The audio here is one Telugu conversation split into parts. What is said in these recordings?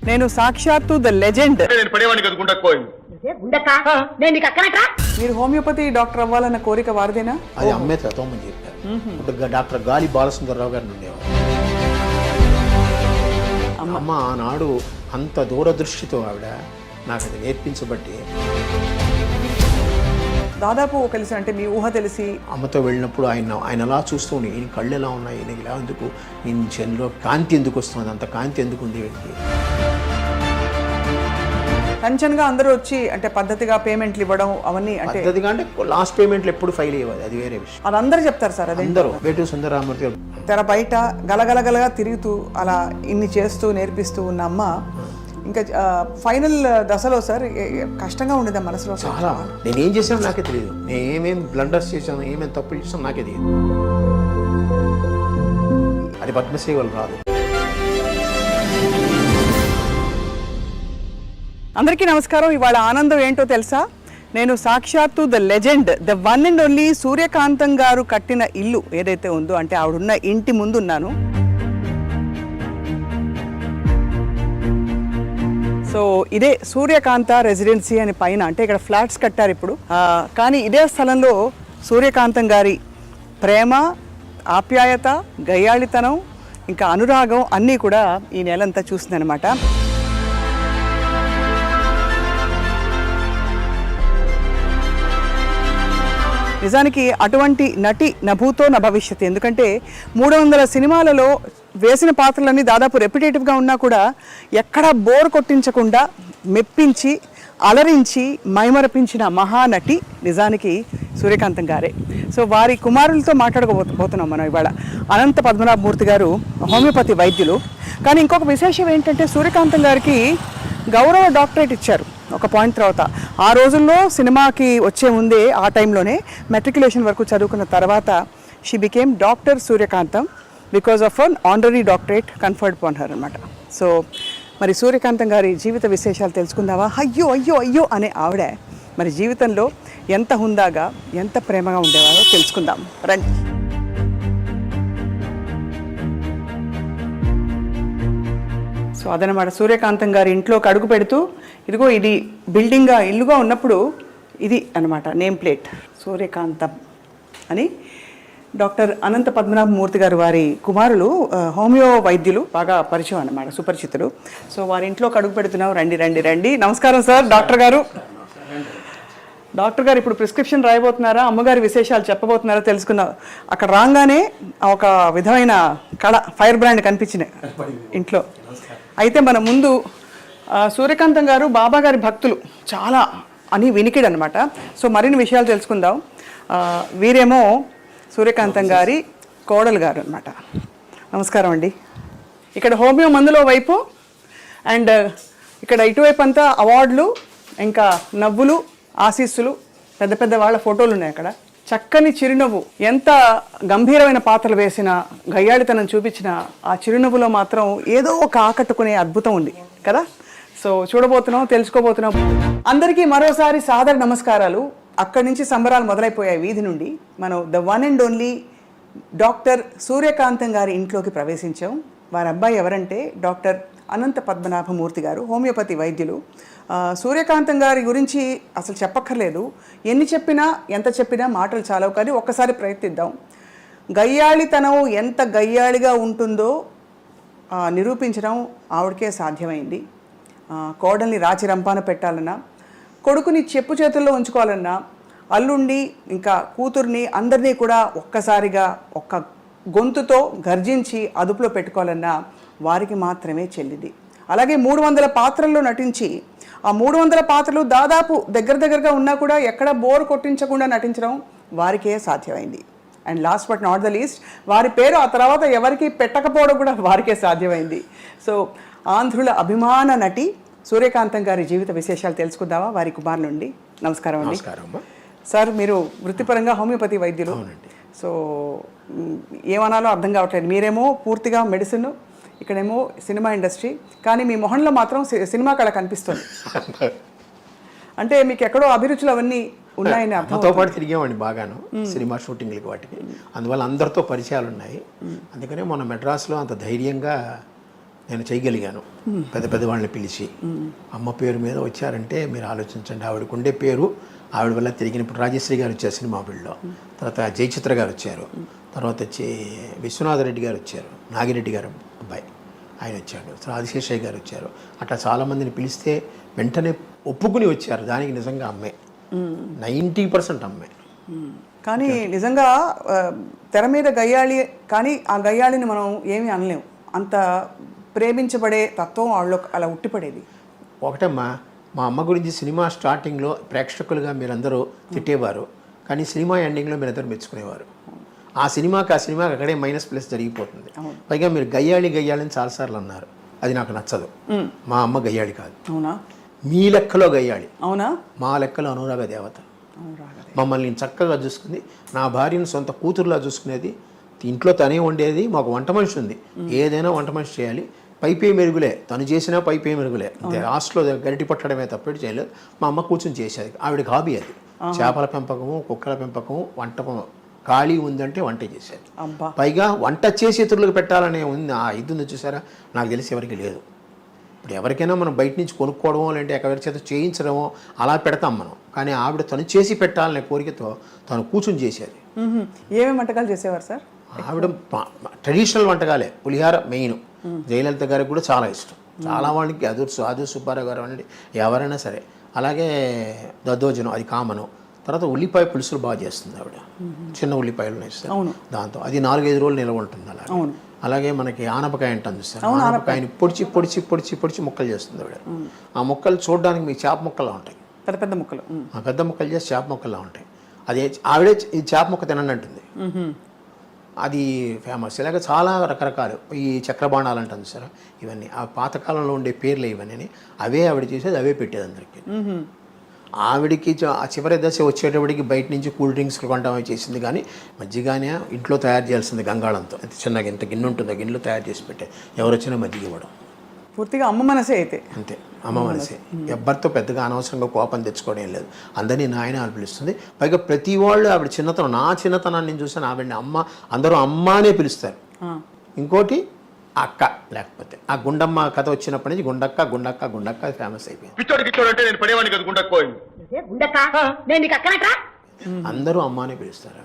నేను సాక్షాత్తు ద లెజెండ్. మీరు హోమియోపతి డాక్టర్ అవ్వాలన్న కోరిక వారిదేనా? అది అమ్మే తత్వమని చెప్పారు. డాక్టర్ గాలి బాలసుందరరావు గారిని ఉండేవారు. అమ్మ ఆనాడు అంత దూరదృష్టితో ఆవిడ నాకు అది నేర్పించబట్టి దాదాపు కలిసి అంటే మీ ఊహ తెలిసి అమ్మతో వెళ్ళినప్పుడు ఆయన అలా చూస్తూ ఉండి ఈయన కళ్ళు ఎలా ఉన్నాయి, ఈయన ఇలా ఎందుకు, ఈయన చెల్లో కాంతి ఎందుకు వస్తుంది, అంత కాంతి ఎందుకు ఉంది వీడికి. టెన్షన్గా అందరూ వచ్చి అంటే పద్ధతిగా పేమెంట్లు ఇవ్వడం అవన్నీ అంటే పద్ధతిగా అంటే లాస్ట్ పేమెంట్లు ఎప్పుడు ఫైల్ అయ్యేది, అది వేరే విషయం. అది అందరూ చెప్తారు సార్. అది అందరూ వేటు సుందరరామూర్తి గారు తెర బయట గలగలగలగా తిరుగుతూ అలా ఇన్ని చేస్తూ నేర్పిస్తూ ఉన్న అమ్మ ఇంకా ఫైనల్ దశలో సార్ కష్టంగా ఉండేది మనసులో. చాలా నేనేం చేశాను నాకే తెలియదు, నేను ఏమేమి బ్లండర్స్ చేశాను, ఏమేమి తప్పులు చేశాను నాకే తెలియదు. అది పద్మశ్రీ వాళ్ళు రాదు. అందరికీ నమస్కారం. ఇవాళ ఆనందం ఏంటో తెలుసా? నేను సాక్షాత్తు the legend, the one and only Suryakantham garu కట్టిన ఇల్లు ఏదైతే ఉందో అంటే ఆవిడున్న ఇంటి ముందు ఉన్నాను. సో ఇదే సూర్యకాంత రెసిడెన్సీ అని పైన అంటే ఇక్కడ ఫ్లాట్స్ కట్టారు ఇప్పుడు. కానీ ఇదే స్థలంలో సూర్యకాంతం గారి ప్రేమ, ఆప్యాయత, గయ్యాళితనం, ఇంకా అనురాగం అన్నీ కూడా ఈ నెలంతా చూస్తుందన్నమాట. నిజానికి అటువంటి నటి నభూతో న భవిష్యత్. ఎందుకంటే 300 సినిమాలలో వేసిన పాత్రలన్నీ దాదాపు రెప్యుటేటివ్గా ఉన్నా కూడా ఎక్కడా బోర్ కొట్టించకుండా మెప్పించి అలరించి మైమరపించిన మహానటి నిజానికి సూర్యకాంతం గారే. సో వారి కుమారులతో మాట్లాడకపోతున్నాం మనం ఇవాళ. అనంత పద్మనాభమూర్తి గారు హోమియోపతి వైద్యులు. కానీ ఇంకొక విశేషం ఏంటంటే సూర్యకాంతం గారికి గౌరవ డాక్టరేట్ ఇచ్చారు ఒక పాయింట్ తర్వాత. ఆ రోజుల్లో సినిమాకి వచ్చే ముందే ఆ టైంలోనే మెట్రికులేషన్ వరకు చదువుకున్న తర్వాత she became doctor Suryakantham because of an honorary doctorate conferred upon her అనమాట. సో మరి సూర్యకాంతం గారి జీవిత విశేషాలు తెలుసుకుందావా? అయ్యో అయ్యో అయ్యో అనే ఆవిడ మరి జీవితంలో ఎంత హుందాగా ఎంత ప్రేమగా ఉండేవారో తెలుసుకుందాం రండి. సో అదనమాట సూర్యకాంతం గారి ఇంట్లోకి అడుగు పెడుతూ ఇదిగో ఇది బిల్డింగ్గా ఇల్లుగా ఉన్నప్పుడు ఇది అనమాట నేమ్ ప్లేట్ సూర్యకాంతం అని. డాక్టర్ అనంత పద్మనాభమూర్తి గారు వారి కుమారులు హోమియో వైద్యులు, బాగా పరిచయం అన్నమాట, సుపరిచితులు. సో వారి ఇంట్లోకి అడుగు పెడుతున్నాం. రండి రండి రండి. నమస్కారం సార్. డాక్టర్ గారు ఇప్పుడు ప్రిస్క్రిప్షన్ రాయబోతున్నారా, అమ్మగారి విశేషాలు చెప్పబోతున్నారా తెలుసుకుందాం. అక్కడ రాగానే ఒక విధమైన కళ, ఫైర్ బ్రాండ్ కనిపించినాయి ఇంట్లో. అయితే మన ముందు సూర్యకాంతం గారు బాబా గారి భక్తులు చాలా అని వినికిడు అనమాట. సో మరిన్ని విషయాలు తెలుసుకుందాం. వీరేమో సూర్యకాంతం గారి కోడలు గారు అనమాట. నమస్కారం అండి. ఇక్కడ హోమియో మందులో వైపు అండ్ ఇక్కడ ఇటువైపు అంతా అవార్డులు, ఇంకా నవ్వులు, ఆశీస్సులు, పెద్ద పెద్ద వాళ్ళ ఫోటోలు ఉన్నాయి అక్కడ. చక్కని చిరునవ్వు, ఎంత గంభీరమైన పాత్రలు వేసిన, గయ్యాళితనం చూపించిన ఆ చిరునవ్వులో మాత్రం ఏదో ఒక ఆకట్టుకునే అద్భుతం ఉంది కదా. సో చూడబోతున్నాం, తెలుసుకోబోతున్నాం. అందరికీ మరోసారి సాదర నమస్కారాలు. అక్కడి నుంచి సంబరాలు మొదలైపోయాయి వీధి నుండి. మనం the one and only doctor Suryakantham గారి ఇంట్లోకి ప్రవేశించాం. వారి అబ్బాయి ఎవరంటే డాక్టర్ అనంత పద్మనాభమూర్తి గారు, హోమియోపతి వైద్యులు. సూర్యకాంతం గారి గురించి అసలు చెప్పక్కర్లేదు. ఎన్ని చెప్పినా ఎంత చెప్పినా మాటలు చాలవు. కానీ ఒక్కసారి ప్రయత్నిద్దాం. గయ్యాళితనం ఎంత గయ్యాళిగా ఉంటుందో నిరూపించడం ఆవిడకే సాధ్యమైంది. కోడల్ని రాచి రంపాన పెట్టాలన్నా, కొడుకుని చెప్పు చేతుల్లో ఉంచుకోవాలన్నా, అల్లుండి ఇంకా కూతుర్ని అందరినీ కూడా ఒక్కసారిగా ఒక్క గొంతుతో గర్జించి అదుపులో పెట్టుకోవాలన్నా వారికి మాత్రమే చెల్లింది. అలాగే 300 పాత్రల్లో నటించి ఆ 300 పాత్రలు దాదాపు దగ్గరగా ఉన్నా కూడా ఎక్కడ బోర్ కొట్టించకుండా నటించడం వారికే సాధ్యమైంది. And last but not the least, వారి పేరు ఆ తర్వాత ఎవరికి పెట్టకపోవడం కూడా వారికే సాధ్యమైంది. సో ఆంధ్రుల అభిమాన నటి సూర్యకాంతం గారి జీవిత విశేషాలు తెలుసుకుందామా వారి కుమార్ నుండి. నమస్కారం అండి. సార్, మీరు వృత్తిపరంగా హోమియోపతి వైద్యులు. సో ఏమనాలో అర్థం కావట్లేదు. మీరేమో పూర్తిగా మెడిసిన్, ఇక్కడేమో సినిమా ఇండస్ట్రీ. కానీ మీ మొహంలో మాత్రం సినిమా కళ కనిపిస్తుంది. అంటే మీకు ఎక్కడో అభిరుచులు అవన్నీ ఉన్నాయని అర్థంతో పాటు తిరిగామండి బాగాను సినిమా షూటింగ్లకి వాటికి. అందువల్ల అందరితో పరిచయాలు ఉన్నాయి. అందుకనే మన మెడ్రాస్లో అంత ధైర్యంగా నేను చేయగలిగాను. పెద్ద పెద్ద వాళ్ళని పిలిచి అమ్మ పేరు మీద వచ్చారంటే మీరు ఆలోచించండి. ఆవిడకు ఉండే పేరు, ఆవిడ వల్ల తిరిగినప్పుడు రాజశ్రీ గారు వచ్చారు సినిమా ఫీల్డ్లో, తర్వాత జయచిత్ర గారు వచ్చారు, తర్వాత వచ్చి విశ్వనాథరెడ్డి గారు వచ్చారు, నాగిరెడ్డి గారు అబ్బాయి ఆయన వచ్చాడు, తర్వాత ఆదిశేషయ్య గారు వచ్చారు. అట్లా చాలామందిని పిలిస్తే వెంటనే ఒప్పుకుని వచ్చారు. దానికి నిజంగా అమ్మే 90% అమ్మే. కానీ నిజంగా తెర మీద గయ్యాళి, కానీ ఆ గయ్యాళిని మనం ఏమీ అనలేము. అంత ప్రేమించబడే తత్వం వాళ్ళలో అలా ఉట్టిపడేది. ఒకటమ్మా, మా అమ్మ గురించి సినిమా స్టార్టింగ్లో ప్రేక్షకులుగా మీరందరూ తిట్టేవారు, కానీ సినిమా ఎండింగ్లో మీరందరూ మెచ్చుకునేవారు. ఆ సినిమాకి అక్కడే -+ జరిగిపోతుంది. పైగా మీరు గయ్యాళి అని చాలాసార్లు అన్నారు. అది నాకు నచ్చదు. మా అమ్మ గయ్యాళి కాదు. అవునా? మీ లెక్కలో గయ్యాళి. అవునా? మా లెక్కలో అనురాగ దేవత. మమ్మల్ని చక్కగా చూసుకుంది. నా భార్యను సొంత కూతురులా చూసుకునేది. ఇంట్లో తనే వండేది. మాకు వంట మనిషి ఉంది. ఏదైనా వంట మనిషి చేయాలి. పైపే మెరుగులే, తను చేసినా పైపే మెరుగులే. లాస్ట్లో గరిటి పట్టడమే తప్పేటి చేయలేదు. మా అమ్మ కూర్చొని చేసేది. ఆవిడకి హాబీ అది. చేపల పెంపకము, కుక్కల పెంపకము, వంటకం. ఖాళీ ఉందంటే వంట చేసేది. పైగా వంట చేసి ఇతరులకు పెట్టాలనే ఉంది. ఆ ఇది ఉంది చూసారా, నాకు తెలిసి ఎవరికి లేదు. ఇప్పుడు ఎవరికైనా మనం బయట నుంచి కొనుక్కోవడమో లేదంటే ఎవరి చేత చేయించడమో అలా పెడతాం మనం. కానీ ఆవిడ తను చేసి పెట్టాలనే కోరికతో తను కూర్చొని చేసేది. ఏమేమి వంటకాలు చేసేవారు సార్? ఆవిడ ట్రెడిషనల్ వంటకాలే. పులిహార మెయిన్. జయలలిత గారికి కూడా చాలా ఇష్టం. చాలా వాళ్ళకి ఆదు సుబ్బారావు గారు అనండి, ఎవరైనా సరే. అలాగే దద్దోజనం, అది కామను. తర్వాత ఉల్లిపాయ పులుసులు బాగా చేస్తుంది ఆవిడ. చిన్న ఉల్లిపాయలు వేస్తారు దాంతో. అది 4-5 రోజులు నిల్వ ఉంటుంది. అలాగే మనకి ఆనపకాయ అంటాను చూస్తారు. ఆనపకాయని పొడిచి పొడిచి పొడిచి పొడిచి ముక్కలు చేస్తుంది ఆవిడ. ఆ ముక్కలు చూడడానికి మీకు చేప ముక్కలా ఉంటాయి. పెద్ద పెద్ద ముక్కలు. పెద్ద ముక్కలు చేసి చేప ముక్కలా ఉంటాయి. అదే ఆవిడే ఈ చేప ముక్క తినండి అంటుంది. అది ఫేమస్. ఇలాగ చాలా రకరకాలు ఈ చక్రబాణాలు అంటాను సార్. ఇవన్నీ ఆ పాతకాలంలో ఉండే పేర్లు ఇవన్నీ. అవే ఆవిడ చేసేది, అవే పెట్టేది అందరికీ. ఆవిడికి ఆ చివరి దశ వచ్చేటప్పటికి బయట నుంచి కూల్ డ్రింక్స్ కొంటామని చేసింది. కానీ మజ్జిగానే ఇంట్లో తయారు చేయాల్సింది గంగాళంతో. చిన్నగా ఇంత గిన్నె ఉంటుంది, గిన్నెలో తయారు చేసి పెట్టే ఎవరు వచ్చినా మజ్జిగ ఇవ్వడం. పూర్తిగా అమ్మ మనసే అయితే. అంతే, అమ్మ మనసే. ఎవ్వరితో పెద్దగా అనవసరంగా కోపం తెచ్చుకోవడం ఏం లేదు. అందరినీ నాయన అని పిలుస్తుంది. పైగా ప్రతి వాళ్ళు ఆవిడ చిన్నతనం, నా చిన్నతనాన్ని నేను చూసాను. ఆవిడని అమ్మ, అందరూ అమ్మ అనే పిలుస్తారు. ఇంకోటి అక్క, లేకపోతే ఆ గుండమ్మ కథ వచ్చినప్పటి నుంచి గుండక్క గుండక్క గుండక్క ఫేమస్ అయిపోయింది. అందరూ అమ్మ అని పిలుస్తారు.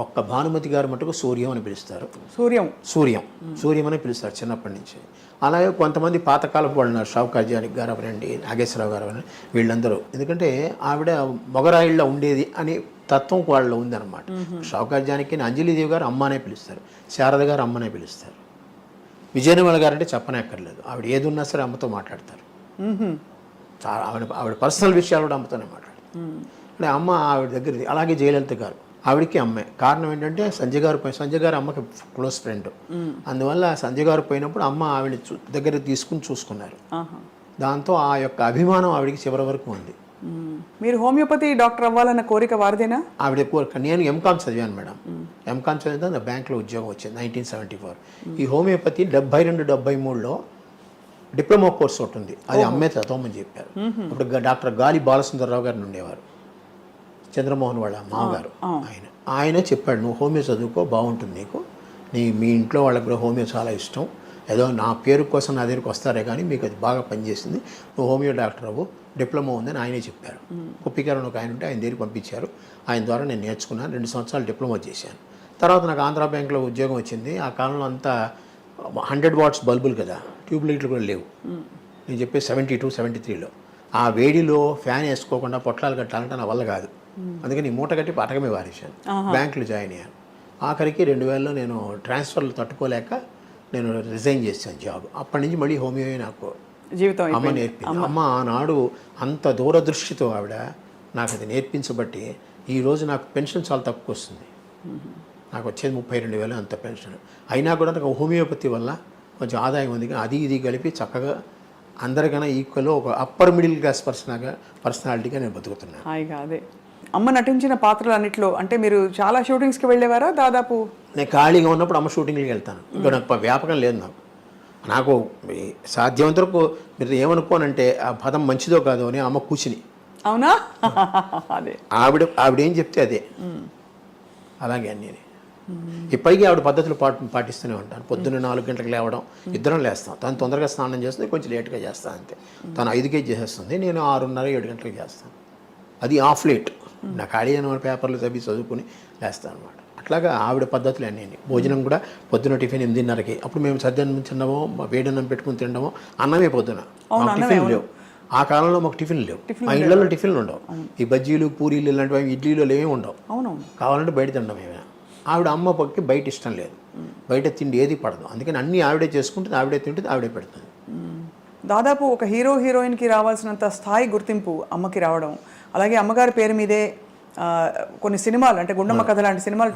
ఒక్క భానుమతి గారు మటుకు సూర్యం అని పిలుస్తారు. సూర్యం అని పిలుస్తారు చిన్నప్పటి నుంచి. అలాగే కొంతమంది పాతకాలపు వాళ్ళు ఉన్నారు. షావుకార్ జానకి గారు అవనండి, నాగేశ్వరరావు గారు అవనండి, వీళ్ళందరూ. ఎందుకంటే ఆవిడ మొగరాయిల్లో ఉండేది అని తత్వం వాళ్ళలో ఉందన్నమాట. షావుకార్ జానకి అంజలిదేవి గారు అమ్మ అనే పిలుస్తారు. శారద గారు అమ్మనే పిలుస్తారు. విజయనిర్మల గారు అంటే చెప్పనక్కర్లేదు. ఆవిడ ఏది ఉన్నా సరే అమ్మతో మాట్లాడతారు. చాలా ఆవిడ పర్సనల్ విషయాలు కూడా అమ్మతోనే మాట్లాడతారు. అంటే అమ్మ ఆవిడ దగ్గరది. అలాగే జయలలిత గారు, ఆవిడకి అమ్మే. కారణం ఏంటంటే సంజయ్ గారు అమ్మకి క్లోజ్ ఫ్రెండ్. అందువల్ల సంజయ్ గారు పోయినప్పుడు అమ్మ ఆవిడ దగ్గర తీసుకుని చూసుకున్నారు. దాంతో ఆ యొక్క అభిమానం ఆవిడకి చివరి వరకు ఉంది. మీరు హోమియోపతి డాక్టర్ అవ్వాలన్న కోరిక వారిదేనా? ఆవిడ కోరిక. నేను ఎంకామ్ చదివాను మేడం. ఎంకామ్ చదివితే బ్యాంక్లో ఉద్యోగం వచ్చింది 1974. ఈ హోమియోపతి 72-73లో డిప్లొమా కోర్స్ ఒకటి ఉంది. అది అమ్మే చదవమని చెప్పారు. అప్పుడు డాక్టర్ గాలి బాలసుందరరావు గారిని ఉండేవారు, చంద్రమోహన్ వాళ్ళ మామగారు. ఆయన చెప్పాడు, నువ్వు హోమియో చదువుకో, బాగుంటుంది నీకు. మీ ఇంట్లో వాళ్ళకి కూడా హోమియో చాలా ఇష్టం. ఏదో నా పేరు కోసం నా దగ్గరికి వస్తారే కానీ మీకు అది బాగా పనిచేసింది, నువ్వు హోమియో డాక్టర్ అవ్వు, డిప్లొమా ఉందని ఆయనే చెప్పారు. కుప్పికారని ఒక ఆయన ఉంటే ఆయన దగ్గరికి పంపించారు. ఆయన ద్వారా నేను నేర్చుకున్నాను. 2 సంవత్సరాలు డిప్లొమా చేశాను. తర్వాత నాకు ఆంధ్రా బ్యాంక్లో ఉద్యోగం వచ్చింది. ఆ కాలంలో అంతా 100 వాట్స్ బల్బులు కదా, ట్యూబ్ లైట్లు కూడా లేవు. నేను చెప్పే 72-73లో ఆ వేడిలో ఫ్యాన్ వేసుకోకుండా పొట్లాలు కట్టాలంటే నా వల్ల కాదు. అందుకని మూట కట్టి పటకమే వారేశాను. బ్యాంకులో జాయిన్ అయ్యాను. ఆఖరికి 2000లో నేను ట్రాన్స్ఫర్లు తట్టుకోలేక నేను రిజైన్ చేశాను జాబ్. అప్పటి నుంచి మళ్ళీ హోమియో నాకు జీవితం అమ్మ నేర్పింది. అమ్మ ఆనాడు అంత దూరదృష్టితో ఆవిడ నాకు అది నేర్పించబట్టి ఈరోజు నాకు పెన్షన్ చాలా తక్కువ వస్తుంది. నాకు వచ్చేది 32,000 అంత పెన్షన్. అయినా కూడా నాకు హోమియోపతి వల్ల కొంచెం ఆదాయం ఉంది. అది ఇది కలిపి చక్కగా అందరికన్నా ఈక్వల్ ఒక అప్పర్ మిడిల్ క్లాస్ పర్సనాలిటీగా నేను బతుకుతున్నాను. హాయిగా. అదే అమ్మ నటించిన పాత్రలు అన్నిట్లో అంటే మీరు చాలా షూటింగ్స్కి వెళ్ళేవారా? దాదాపు నేను ఖాళీగా ఉన్నప్పుడు అమ్మ షూటింగ్కి వెళ్తాను. ఇంకా నాకు వ్యాపకం లేదు. నాకు సాధ్యమంత వరకు మీరు ఏమనుకోనంటే ఆ పదం మంచిదో కాదో అని అమ్మ కూర్చుని. అవునా? అదే ఆవిడ ఏం చెప్తే అదే. అలాగే అన్నీ ఇప్పటికీ ఆవిడ పద్ధతులు పాటిస్తూనే ఉంటాను. పొద్దున్న 4 గంటలకు లేవడం, ఇద్దరం లేస్తాం. తను తొందరగా స్నానం చేస్తుంది, కొంచెం లేట్గా చేస్తాను అంతే. తను 5కే చేసేస్తుంది, నేను 6:30, 7 గంటలకు చేస్తాను. అది ఆఫ్ లేట్. నా ఖాళీ అయిన పేపర్లు చదువుకుని లేస్తాను అనమాట. అట్లాగా ఆవిడ పద్ధతులు అన్నీ. భోజనం కూడా పొద్దున టిఫిన్ 8:30కి. అప్పుడు మేము సద్యాన్నం తినడమో, వేడన్నం పెట్టుకుని తినడమో, అన్నమే పొద్దున. టిఫిన్ లేవు ఆ కాలంలో, మాకు టిఫిన్లు లేవు. మా ఇళ్లలో టిఫిన్లు ఉండవు. ఈ బజ్జీలు, పూరీలు ఇలాంటివి ఇడ్లీలు ఏమీ ఉండవు. కావాలంటే బయట తినడం ఏమైనా. ఆవిడ అమ్మ పక్కకి బయట ఇష్టం లేదు, బయట తిండి ఏది పడదు. అందుకని అన్నీ ఆవిడే చేసుకుంటుంది, ఆవిడే తింటుంది, ఆవిడే పెడుతుంది. దాదాపు ఒక హీరోయిన్కి రావాల్సినంత స్థాయి గుర్తింపు అమ్మకి రావడం, అలాగే అమ్మగారి పేరు మీదే కొన్ని సినిమాలు, అంటే గుండమ్మ కథ లాంటి సినిమాలు